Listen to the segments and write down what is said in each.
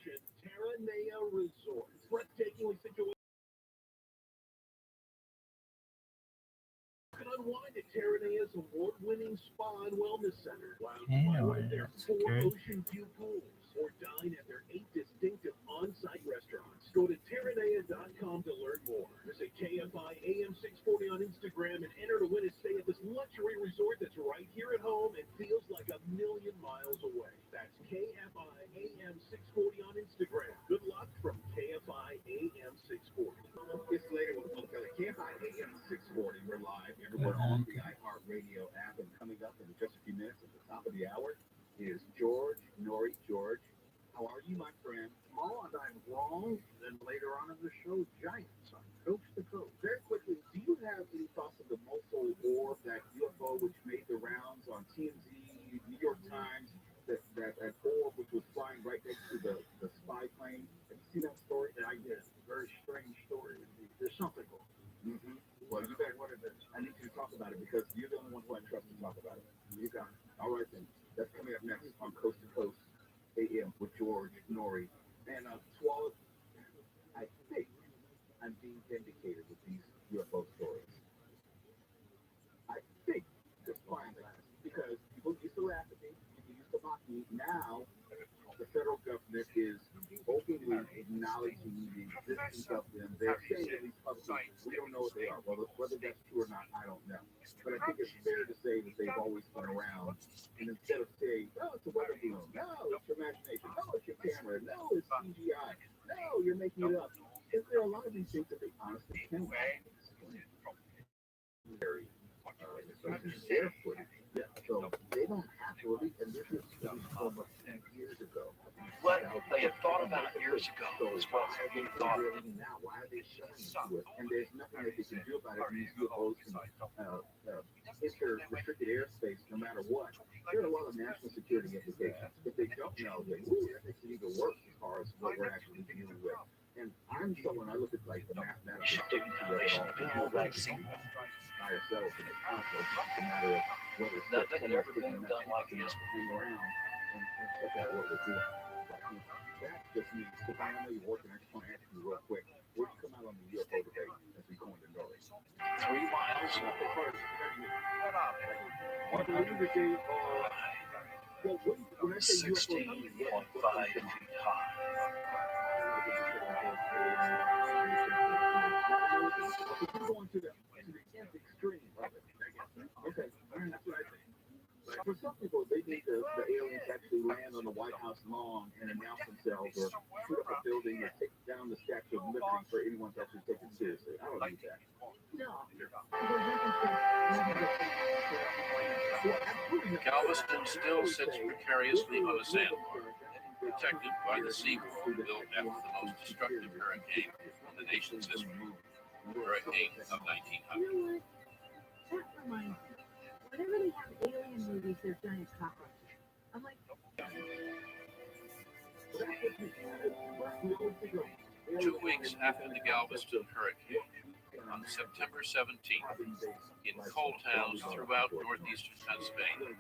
destination, TRILLIONAIRE Resort. Breathtakingly situated. You can unwind at TRILLIONAIRE's award-winning spa and wellness center. Lounge their 4 ocean view pools, or dine at their 8 distinctive on-site restaurants. Go to TRILLIONAIRE.com to learn more. Visit KFI AM 640 on Instagram and enter to win a stay at this luxury resort that's right here at home and feels like a million miles away. That's KFI AM 640 on Instagram. Good luck from KFI AM 640. It's later with KFI AM 640. We're live everywhere on the iHeartRadio app, and coming up in just a few minutes at the top of the hour is George Nori. George, how are you, my friend? Small, and I'm wrong. Then later on in the show, Giants on Coast to Coast. Very quickly, do you have any thoughts of the Mosul orb, that UFO which made the rounds on TMZ, New York Times, that orb which was flying right next to the spy plane? Have you seen that story? I did. Very strange story. There's something going on. Mm-hmm. Well, you better what it is. I need you to talk about it because you're the only one who I trust to talk about it. You got it. All right, then. That's coming up next on Coast to Coast AM with George Nori. And Swallow, I think I'm being vindicated with these UFO stories. I think just fine because people used to laugh at me, people used to mock me. Now, the federal government is openly acknowledging the existence of them. They're saying at least publicly, we don't know what they are. Well, whether that's true or not, I don't know. But I think it's fair to say that they've always been around. And instead of saying, no, it's a weather balloon, no, it's your imagination, no, it's your camera, no, it's CGI, no, you're making it up. Is there a lot of these things that they honestly can very their footage. Yeah, so they don't have to release, and this is almost 10 years ago. What they had thought about years ago was what they thought now. Why are they showing it to us? And there's nothing that they can do about it. These UFOs can enter restricted airspace no matter what. There are a lot of national security implications. If they don't know, that makes it even worse as far as what we're actually dealing with. And I'm someone, I look at like the mathematical certainty of it all. By yourself in the conflict, it's a matter of whether nothing ever been done like this. Hang around and check out what we're doing. That just means, because I know you're working, I just want to ask you real quick, where'd you come out on the UFO debate as we go into Norway? 3 miles. I believe that they are, well, when I say 16.5 feet high. If you're going to the nth extreme of it, I guess. Okay, that's what I think. Like for some people, they need the aliens actually land on the White House lawn and announce themselves, or shoot up a building or take down the Statue of Liberty for anyone to actually take it seriously. I don't need that. No. Galveston still sits precariously on a sandbar, protected by the seawall built after the most destructive hurricane in the nation's history, Hurricane of 1900. That reminds me. Whenever they have alien movies, there's giant cockroaches. I'm like, 2 weeks after the Galveston hurricane, on September 17th, in coal towns throughout northeastern Pennsylvania,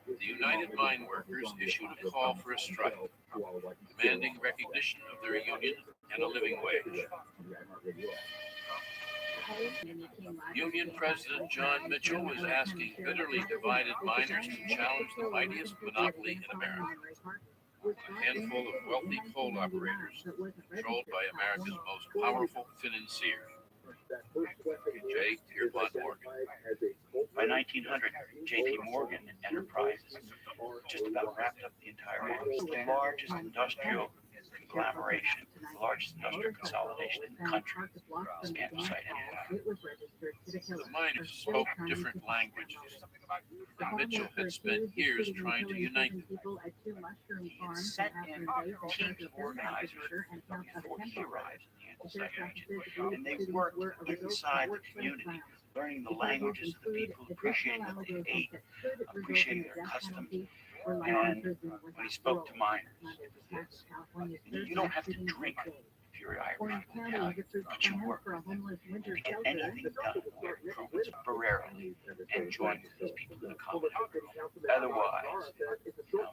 the United Mine Workers issued a call for a strike, demanding recognition of their union and a living wage. Union President John Mitchell was asking bitterly divided miners to challenge the mightiest monopoly in America, a handful of wealthy coal operators controlled by America's most powerful financier, J. Pierpont Morgan. By 1900, J.P. Morgan Enterprises just about wrapped up the entire industry. The largest industrial conglomeration, the largest industrial consolidation in the country. Can't cite anyone. The miners spoke different languages, and Mitchell had spent years trying to unite them. He had sent in teams of organizers before he arrived in the Anti-Site region, and they worked inside the community, learning the languages of the people, appreciating what they ate, appreciating their customs. And when he spoke to miners, you don't have to drink if you're Irish or Italian, but you work to get anything done. Wear improvements temporarily and join with these people in a community. Otherwise,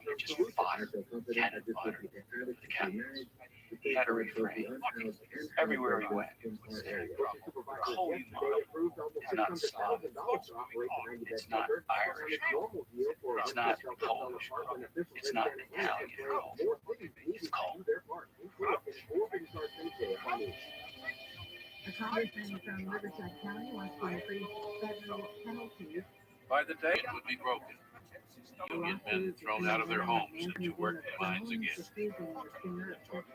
they just fodder, cannon fodder. The Italians. He had a refrain. Everywhere he went, he would say, the whole model is not Slavic. It's not Irish. It's not Polish. It's not Italian. It's called. A congressman from Riverside County wants to increase federal penalties. By the day, it would be broken. Union men thrown out of their homes and to work the mines again.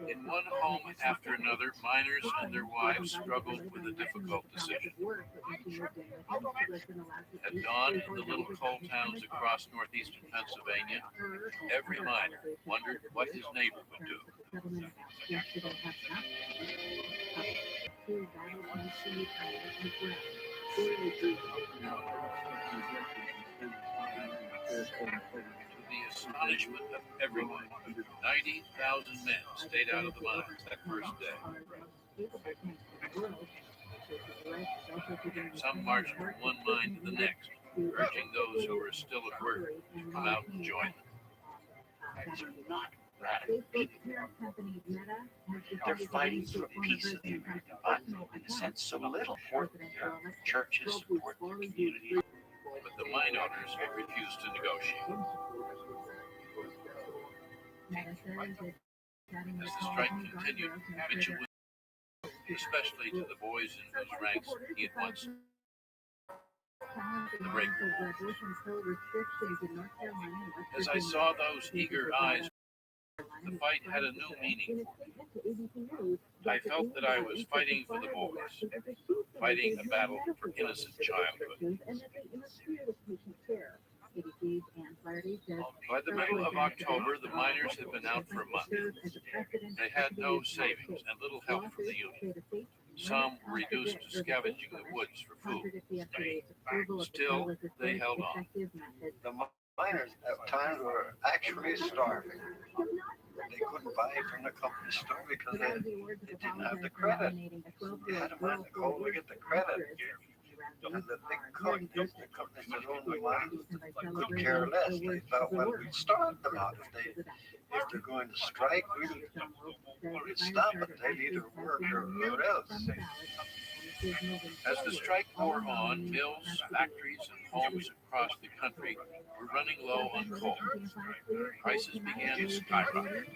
In one home after another, miners and their wives struggled with a difficult decision. At dawn, in the little coal towns across northeastern Pennsylvania, every miner wondered what his neighbor would do. To the astonishment of everyone, 90,000 men stayed out of the mines that first day. Some marched from one mine to the next, urging those who were still at work to come out and join them. These are not radical people. They're fighting for the peace of the American body. In a sense, so little support their churches, support their community. But the mine owners refused to negotiate. As the strike continued, Mitchell was, especially to the boys in whose ranks he had once the break. As I saw those eager eyes, the fight had a new meaning. I felt that I was fighting for the boys, fighting a battle for innocent childhood. By the middle of October, the miners had been out for a month. They had no savings and little help from the union. Some were reduced to scavenging the woods for food. Still, they held on. The miners at times were actually starving. They couldn't buy from the company store because they didn't have the credit. They had to mine the coal to get the credit. And the big companies that owned the mines could care less. They thought, well, we'd starve them out. If they're going to strike, we'd stop it. They need to work or else. As the strike wore on, mills, factories, and homes across the country were running low on coal. Prices began to skyrocket.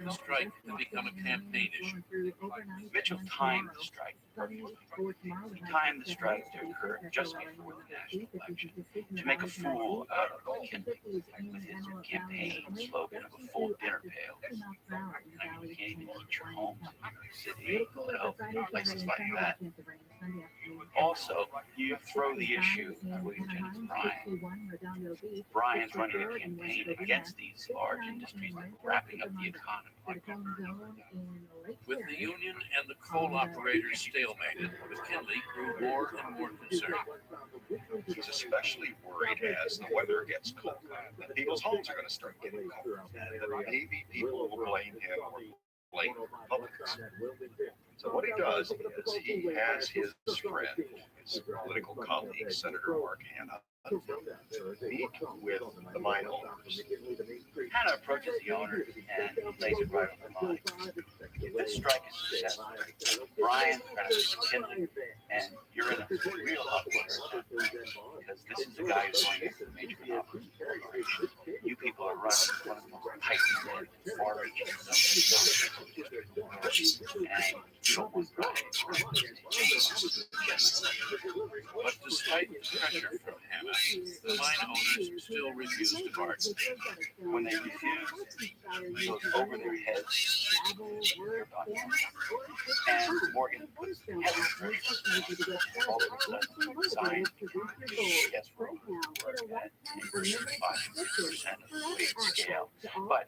The strike had become a campaign issue. Mitchell timed the strike perfectly. He timed the strike to occur just before the national election to make a fool out of McKinley with his campaign slogan of a full dinner pail. I mean, you can't even heat your homes in New York City, Philadelphia, places like that. Also, you throw the issue of William Jennings Bryan. Bryan's running a campaign against these large industries that were wrapping up the economy. With the union and the coal operators stalemated, McKinley grew more and more concerned. He's especially worried as the weather gets cold. People's homes are going to start getting cold. And maybe people will blame him or blame Republicans. So what he does is he has his friend, his political colleague, Senator Mark Hanna, meet with the mine owners. Hanna approaches the owner and lays it right on the line. If this strike is successful, Bryan, McKinley, and you're in a real hot water because this is the guy who's going after the major monopolies. You people are running one of the most tightly knit, far-reaching and you don't want Bryan. But despite the pressure from Hanna, the mine owners still refused to bargain. When they refuse, it goes over their heads. And Morgan puts heavy pressure all of a sudden designed yes, we're at anywhere 5 to 6% of the weight scale, but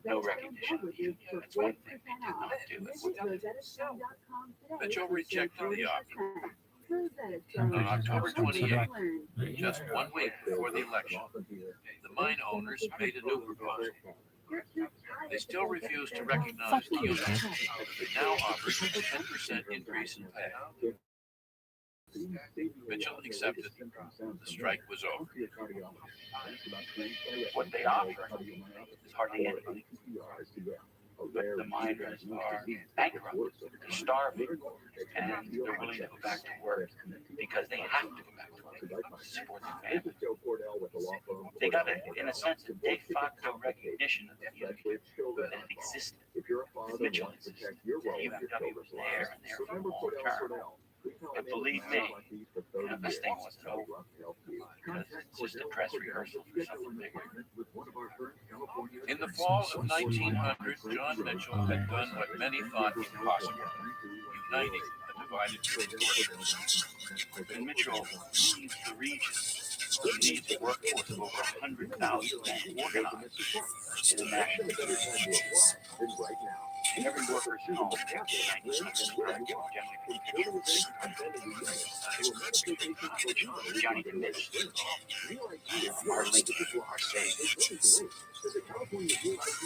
no recognition of the union. That's one thing they did not do. Mitchell rejected the offer. On October 28th, just 1 week before the election, the mine owners made a new proposal. They still refused to recognize the union. They now offered a 10% increase in pay. Mitchell accepted. The strike was over. What they offer is hardly anything. But the miners are bankrupt, they're starving, and they're willing to go back to work because they have to go back to work to support their family. They got, in a sense, a de facto recognition of the union that it existed. Mitchell existed. UMW was there, and there for the long term. But believe me, this thing wasn't over, because it's just a dress rehearsal for something bigger. In the fall of 1900, John Mitchell had done what many thought impossible, uniting a divided group. When Mitchell leaves the region, he needs a workforce of over 100,000 men organized in a national union. Every worker's home, Johnny and Mitch are linked, are saved.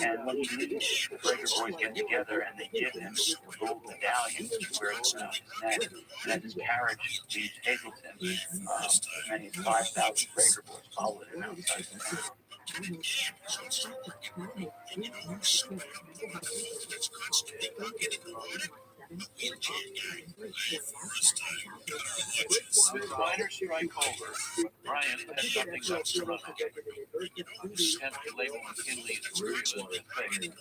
And when he leaves, the Breaker Boys get together and they give him a gold medallion which he wears around his neck. And as his carriage leaves Hazleton, many as 5,000 Breaker Boys follow him outside the town. With minor strike over, Bryant had nothing left to run on. Content to label McKinley as virulent and fake,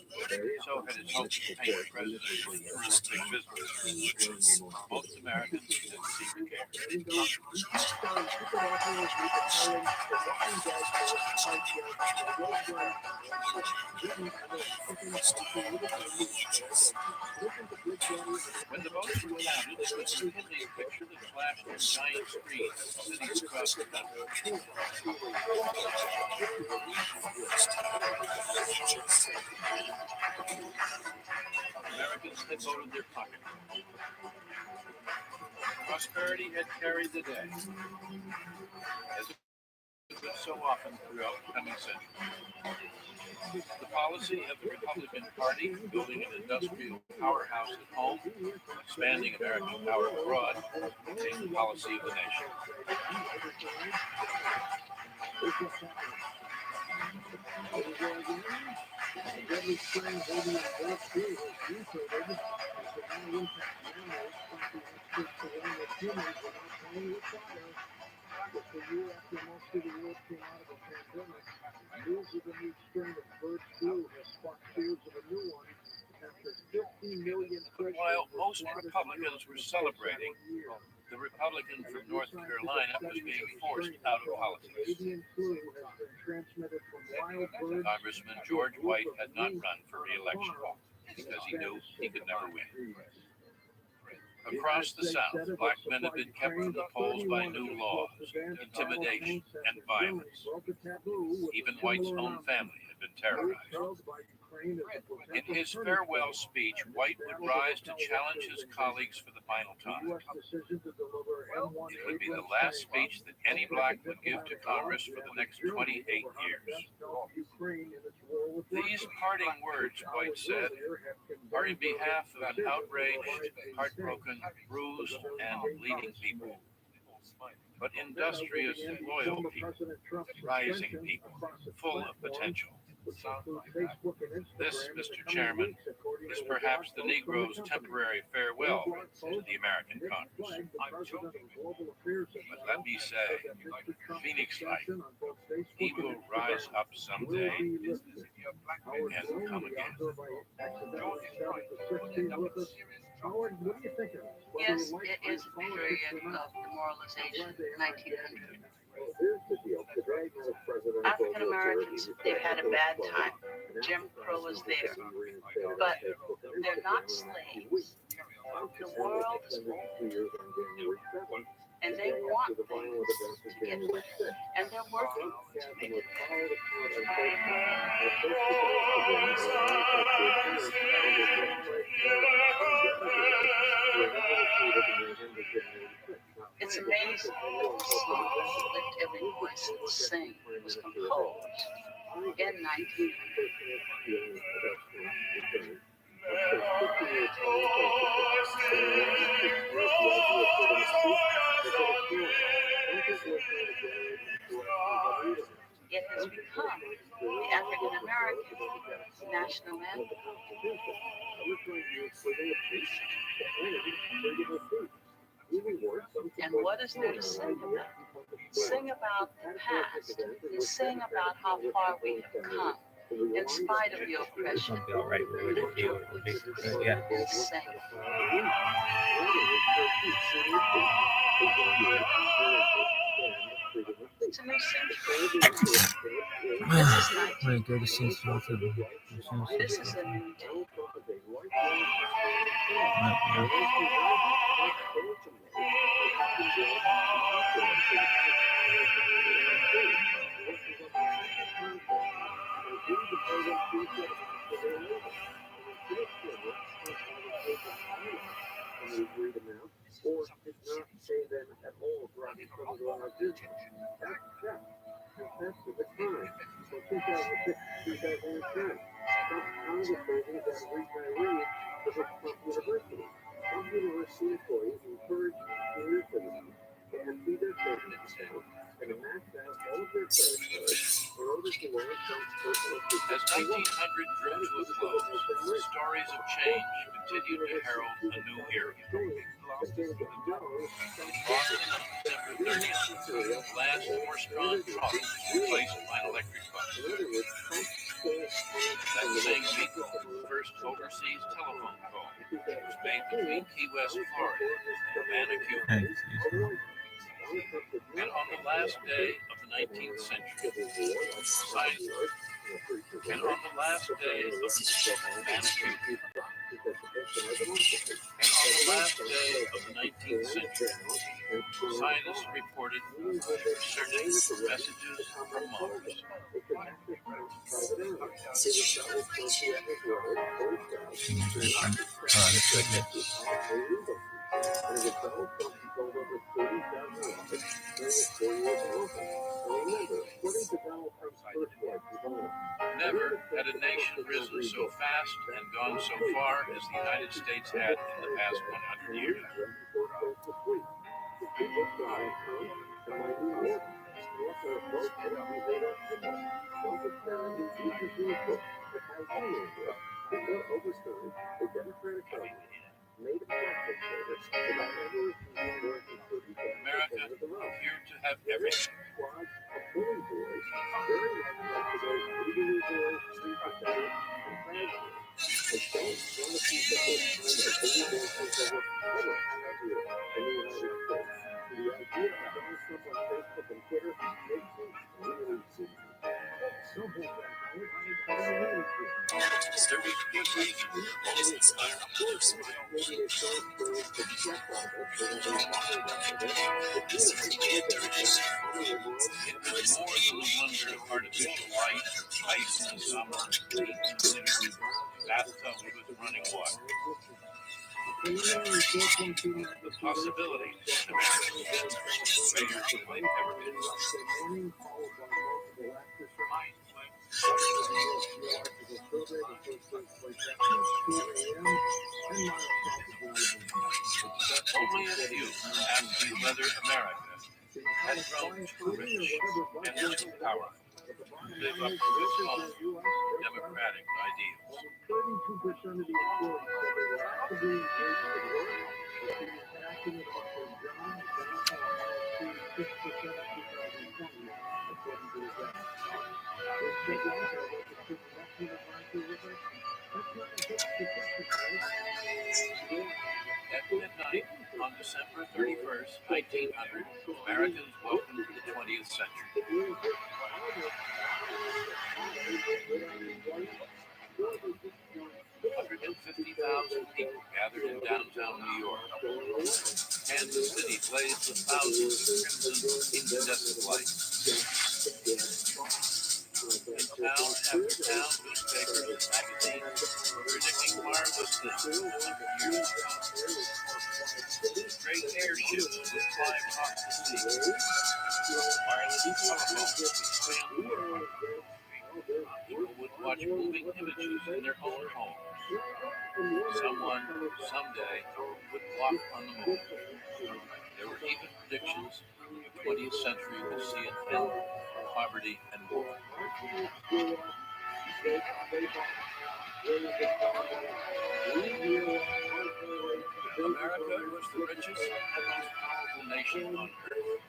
so had his hopes to paint the president as cruel big business. Most Americans didn't seem to care. When the votes were counted, it was McKinley a picture that flashed on giant screens in cities across the country. Americans had voted their pocket. Prosperity had carried the day, as it would so often throughout the coming century. The policy of the Republican Party, building an industrial powerhouse at home, expanding American power abroad, became the policy of the nation. But while most Republicans were celebrating, the Republican from North Carolina was being forced out of politics. Congressman George White had not run for re-election because he knew he could never win. Across the South, black men had been kept from the polls by new laws, intimidation, and violence. Even White's own family had been terrorized. In his farewell speech, White would rise to challenge his colleagues for the final time. It would be the last speech that any black would give to Congress for the next 28 years. These parting words, White said, are in behalf of an outraged, heartbroken, bruised, and bleeding people. But industrious, loyal people, rising people, full of potential. This, Mr. Chairman, is perhaps the Negro's temporary farewell to the American Congress. But let me say, Phoenix Light, he will rise up someday and come again. Yes, it is a period of demoralization, 1900. African Americans, they've had a bad time. Jim Crow is there. But they're not slaves. The world is old. And they want things to get better. And they're working to make it It's amazing that the song Lift Every Voice and Sing was composed in 1900. has become the African American national anthem. And what is there to sing about? Sing about the past is sing about how far we have come in spite of the oppression. Be all right with it. Yeah. Sing. It's a new century. Right, go to sense filter. This is a new day. Or did not say them at all throughout the course of our business. That's check. That's the time. From 2006 to 2010. Congress president that retirees to Trump University. Trump University employees encouraged senior citizens to empty their savings accounts and max out all of their credit cards in order to learn Trump's personal secrets. As 1900 drew to a close, stories of change continued to herald a new era. In Boston, December 30th, the last horse-drawn trolley replaced by an electric bus. That same week, the first overseas telephone call was made between Key West, Florida, and Havana, Cuba. And on the last day of the 19th century, and on the last day of Havana, Cuba. And on the last day of the 19th century, scientists reported resurgent messages from Mars. Never had a nation risen so fast and gone so far as the United States had in the past 100 years. America appeared to have everything. Serving good reason always inspire others. It was more than the wonder of artificial light, ice in summer, heat in winter, bathtubs with running water. The possibilities in America greater than they've ever been. Only a few, after whether America had grown too rich and too powerful to live up to its own democratic ideals. 32% of the employees said they were actively engaged in work, or being passionate about their job, down from 6% of 2020, according to the graph. This big answer was to put back to the market with us. That's not a good statistic, right? At midnight on December 31st, 1900, Americans welcomed the 20th century. 150,000 people gathered in downtown New York. Kansas City blazed with thousands of crimson incandescent lights. In town after town, newspapers and magazines were predicting marvelous things 100 years ago. Great airships would fly across the sea. Wireless telephones would expand the world. People would watch watch moving images in their own homes. Someone, someday, would walk on the moon. There were even predictions the 20th century would see an end to poverty and war. America was the richest and most powerful nation on earth.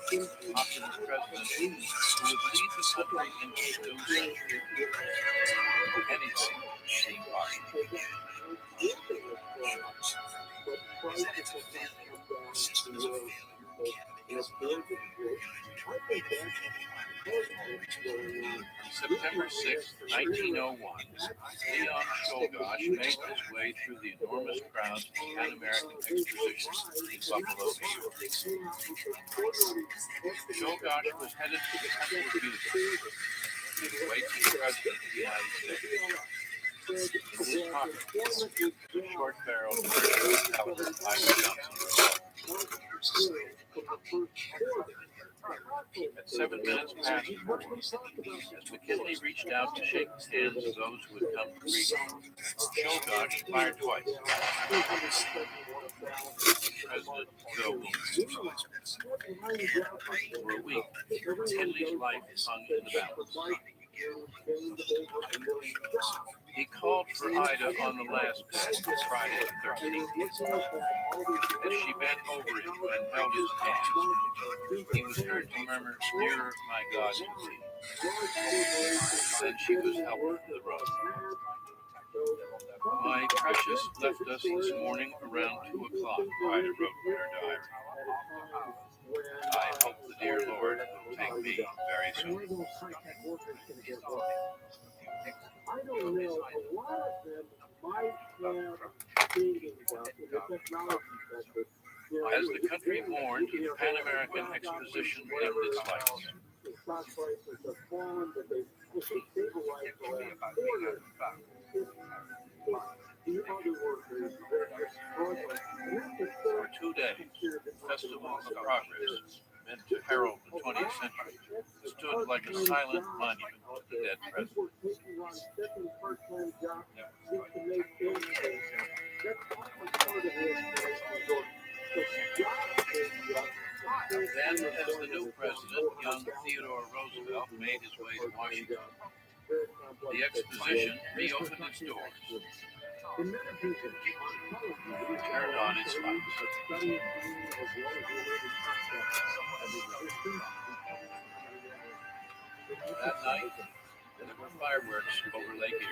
Populist president who would lead the country into a new century. Anything seemed possible. On September 6, 1901, Leon Czolgosz made his way through the enormous crowds to the Pan-American Exposition in Buffalo, New York. Czolgosz was headed to the Temple of Beauty to wait for the President of the United States. In his pocket, a short-barreled caliber At 7 minutes past 4, as McKinley reached out to shake the hands of those who had come to greet him, Czolgosz fired twice. The President fell wounded. For a week, McKinley's life hung in the balance. He called for Ida on the last day, Friday the 13th. As she bent over him and held his hand, he was heard to murmur, "Nearer, my God, to thee." Then she was helped to the road. "My precious left us this morning around 2 o'clock, Ida wrote in her diary. I hope the dear Lord will take me very soon." I don't know, a lot of them might have thinking about the technology sector. As the country mourned, the Pan American Exposition dimmed its lights. The stock prices have fallen, but they stabilized the last quarter. The other workers, they're struggling. For 2 days, the Festival of Progress, meant to herald the 20th century, stood like a silent monument to the dead president. Then, as the new president, young Theodore Roosevelt, made his way to Washington, the exposition reopened its doors. Turned on its lights. That night, there were fireworks over Lake Erie.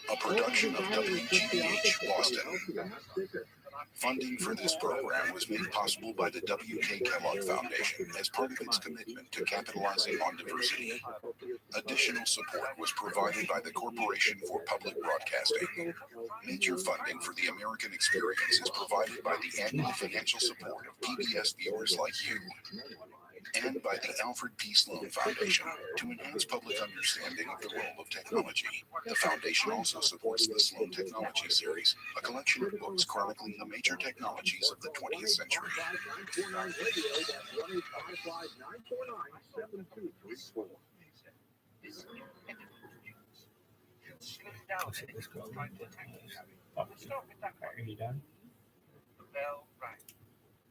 A production of WGBH Boston. Funding for this program was made possible by the W.K. Kellogg Foundation as part of its commitment to capitalizing on diversity. Additional support was provided by the Corporation for Public Broadcasting. Major funding for the American Experience is provided by the annual financial support of PBS viewers like you. and by the Alfred P. Sloan Foundation to enhance public understanding of the role of technology. The foundation also supports the Sloan Technology Series, a collection of books chronicling the major technologies of the 20th century. Are you done? The bell rang.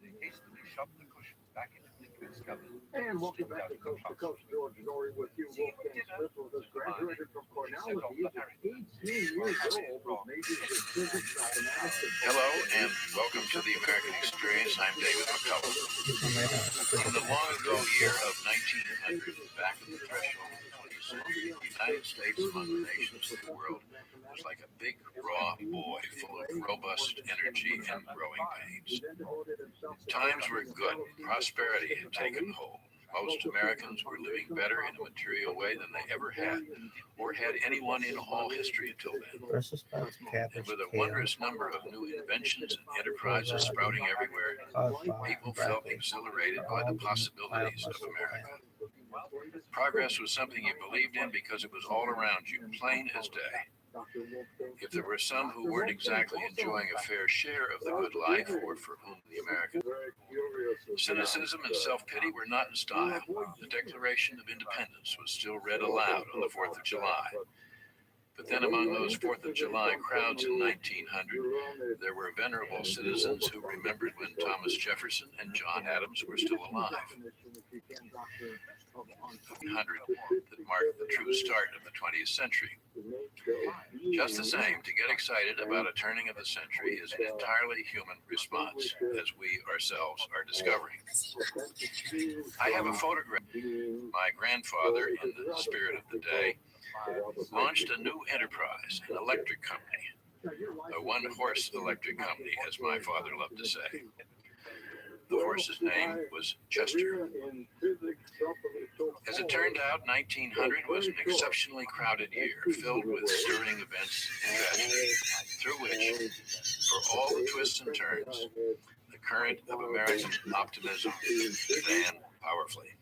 They hastily shoved the cushions back into Lincoln's cupboard. And welcome back to Coast, George Norrie with you. Wolfgang Smith was graduated from Cornell at the age of 18 years old with majors in physics, mathematics, and Hello and welcome to the American Experience. I'm David McCullough. In the long ago year of 1900, back at the threshold of the 20th century, the United States, among the nations of the world, was like a big raw boy full of robust energy and growing pains. Times were good. Prosperity had taken hold. Most Americans were living better in a material way than they ever had, or had anyone in all history until then. And with a wondrous number of new inventions and enterprises sprouting everywhere, people felt exhilarated by the possibilities of America. Progress was something you believed in because it was all around you, plain as day. If there were some who weren't exactly enjoying a fair share of the good life, or for whom the American cynicism and self-pity were not in style, the Declaration of Independence was still read aloud on the 4th of July. But then among those 4th of July crowds in 1900, there were venerable citizens who remembered when Thomas Jefferson and John Adams were still alive. 1900 that marked the true start of the 20th century. Just the same, to get excited about a turning of the century is an entirely human response, as we ourselves are discovering. I have a photograph. My grandfather, in the spirit of the day, launched a new enterprise, an electric company, a one-horse electric company, as my father loved to say. The horse's name was Chester. As it turned out, 1900 was an exceptionally crowded year, filled with stirring events and tragedy, through which, for all the twists and turns, the current of American optimism ran powerfully.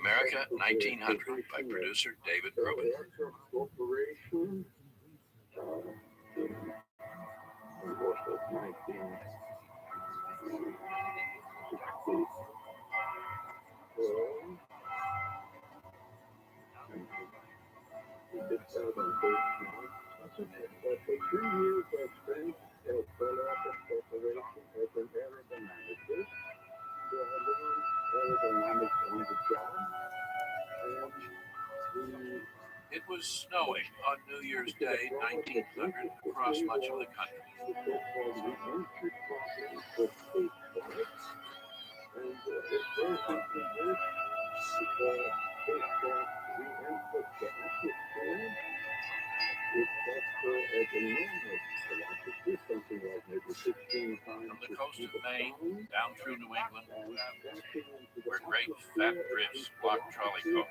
America 1900 by producer David Rubin. For 2 years, I spent at Philadelphia Corporation as an aerodynamic manager. So I learned aerodynamics on the job. And It was snowing on New Year's Day, 1900, across much of the country. the so-called re-entry problem for spaceflight. And it's very something this because spaceflight re-enters the atmosphere. It's better as a normal velocity, something like maybe 16 times. From the coast of Maine down through New England, where great fat drifts blocked trolley cars.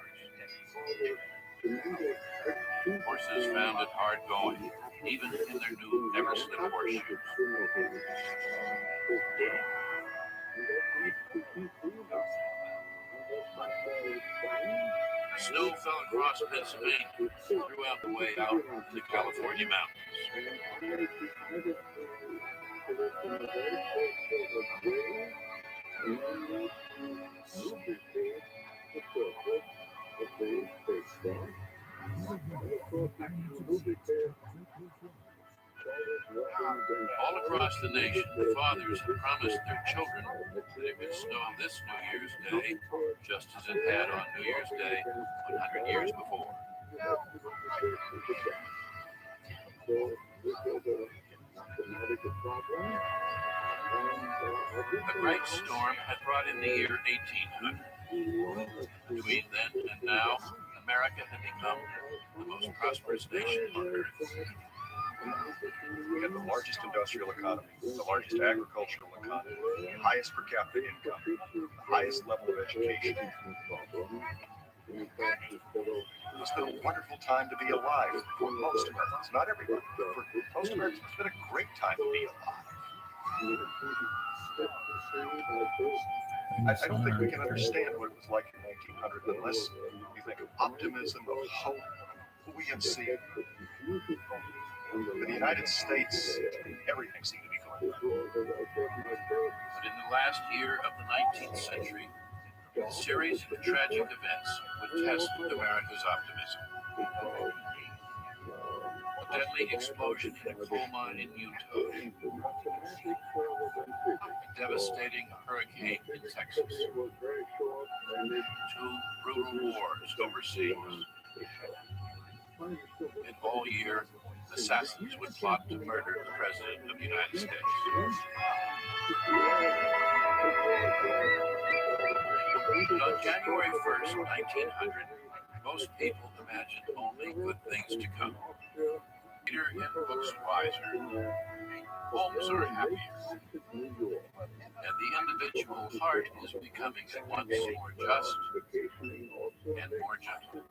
Horses found it hard going, even in their new never-slip horseshoes. Snow fell across Pennsylvania, throughout the way out in the California mountains. All across the nation, fathers had promised their children that it would snow this New Year's Day, just as it had on New Year's Day 100 years before. A great storm had brought in the year 1800. Between then and now, America had become the most prosperous nation on earth. We had the largest industrial economy, the largest agricultural economy, the highest per capita income, the highest level of education. It's been a wonderful time to be alive for most Americans, not everybody. For most Americans, it's been a great time to be alive. I don't think we can understand what it was like in 1900 unless you think of optimism, of hope, buoyancy. In the United States, everything seemed to be going well. But in the last year of the 19th century, a series of tragic events would test America's optimism. A deadly explosion in a coal mine in Utah, a devastating hurricane in Texas, 2 brutal wars overseas, and all year, assassins would plot to murder the President of the United States. But on January 1st, 1900, most people imagined only good things to come. Reader and books wiser, homes are happier, and the individual heart is becoming at once more just and more gentle.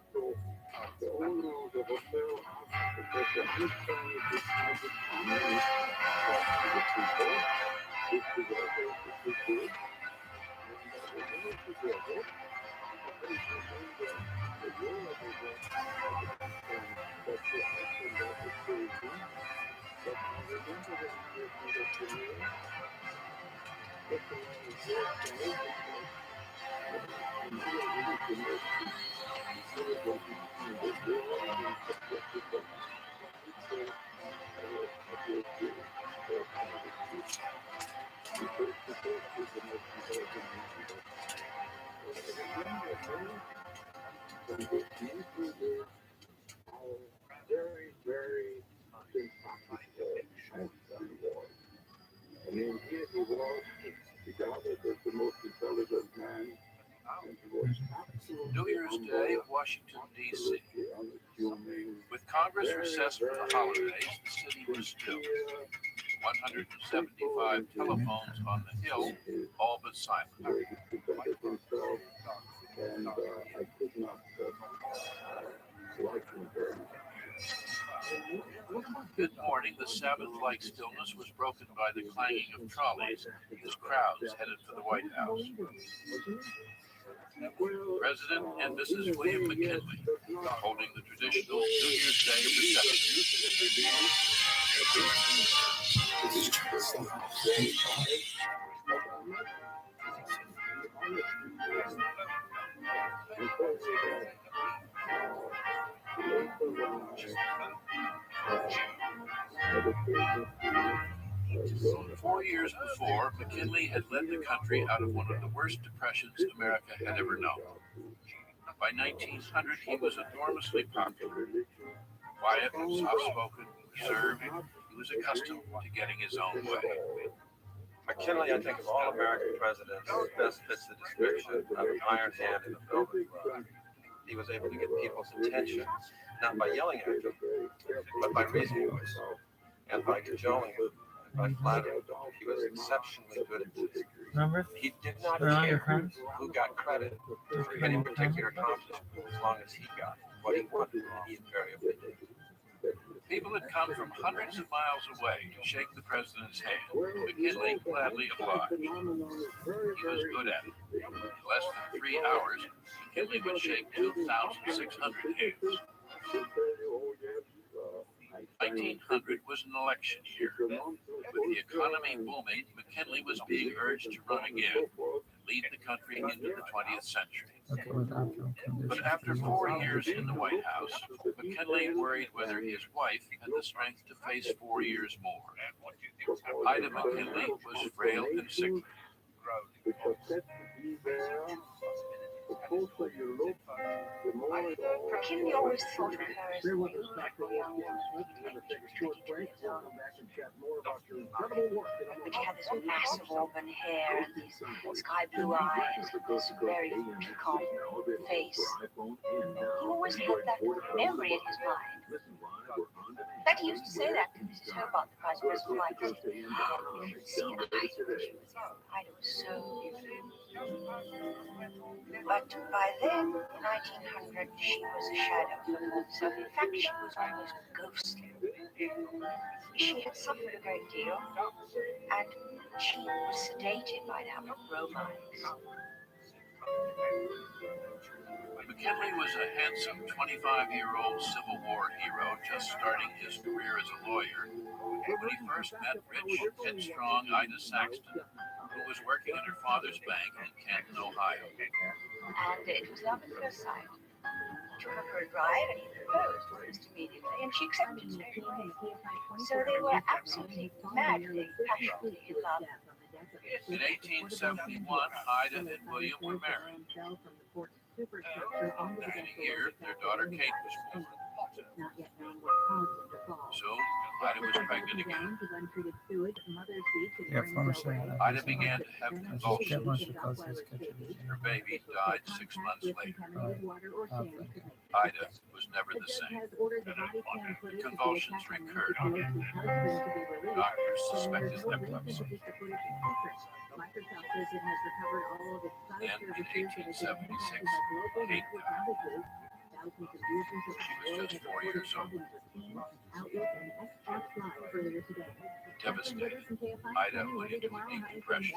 New Year's Day, Washington, D.C. With Congress recessed for the holidays, the city was still. 175 telephones on the Hill, all but silent. Mid-morning, the Sabbath-like stillness was broken by the clanging of trolleys as crowds headed for the White House. President and Mrs. William McKinley holding the traditional New Year's Day reception. Four years before, McKinley had led the country out of one of the worst depressions America had ever known. By 1900, he was enormously popular. Quiet, soft-spoken, reserved, he was accustomed to getting his own way. McKinley, I think of all American presidents, best fits the description of an iron hand in a velvet glove. He was able to get people's attention, not by yelling at them, but by raising your voice, and by cajoling them, and by flattering them. He was exceptionally good at this. Remember? He did not They're all your care friends? who got credit for any particular accomplishment, as long as he got what he wanted, and he invariably did. People had come from hundreds of miles away to shake the president's hand. McKinley gladly obliged. He was good at it. In less than 3 hours, McKinley would shake 2,600 hands. 1900 was an election year. With the economy booming, McKinley was being urged to run again and lead the country into the 20th century. But after 4 years in the White House, McKinley worried whether his wife had the strength to face 4 years more. Ida McKinley was frail and sickly. McKinley always thought of her as the young woman, but she had this massive auburn hair and these sky blue eyes and this very piquant face. He always had that memory in his mind. In fact, he used to say that to Mrs. Hobart, the Vice President's wife. You should see Ida when she was young. Ida was so beautiful. But by then, in 1900, she was a shadow of herself. In fact, she was almost ghostly. She had suffered a great deal, and she was sedated by now with bromides. McKinley was a handsome 25-year-old Civil War hero just starting his career as a lawyer when he first met rich, headstrong Ida Saxton, who was working at her father's bank in Canton, Ohio. And it was love at first sight. He took her for a drive and he proposed almost immediately, and she accepted straight away. So they were absolutely madly, passionately in love. In 1871, Ida and William were married. Within a year, their daughter Kate was born. Soon, Ida was pregnant again. Yeah, pharmacy. Ida began to have convulsions. Her baby died 6 months later. Ida was never the same. The convulsions recurred. Doctors suspected epilepsy. Then, in 1876, Kate died. She was just 4 years old. Devastated, Ida went into a deep depression.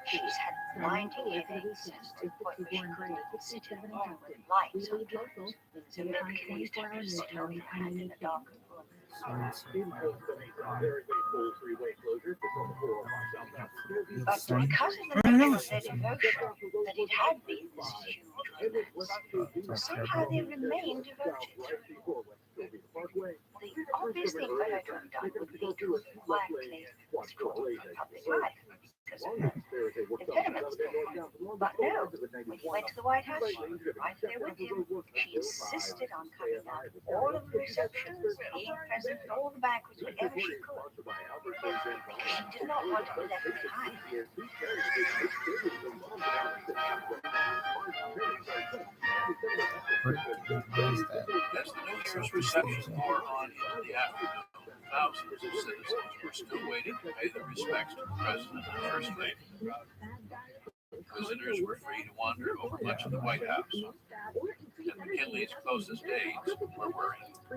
She's had 90 headaches since the point where she couldn't sit in the room with lights on top. So Milky used to have to sit on her hand in the dark room. But because of the nature of their devotion, that it had been this huge romance, somehow they remained devoted to it. The obvious thing that I could have done would be to have quietly withdrawn from public life because of the impediments. But no, when he went to the White House, she was right there with him. She insisted on coming down to all of the receptions, being present at all the banquets whenever she could, because she did not want to be left behind. As the New Year's reception wore on into the afternoon, thousands of citizens were still waiting to pay their respects to the President and First Lady. Visitors were free to wander over much of the White House, and McKinley's closest aides were worried.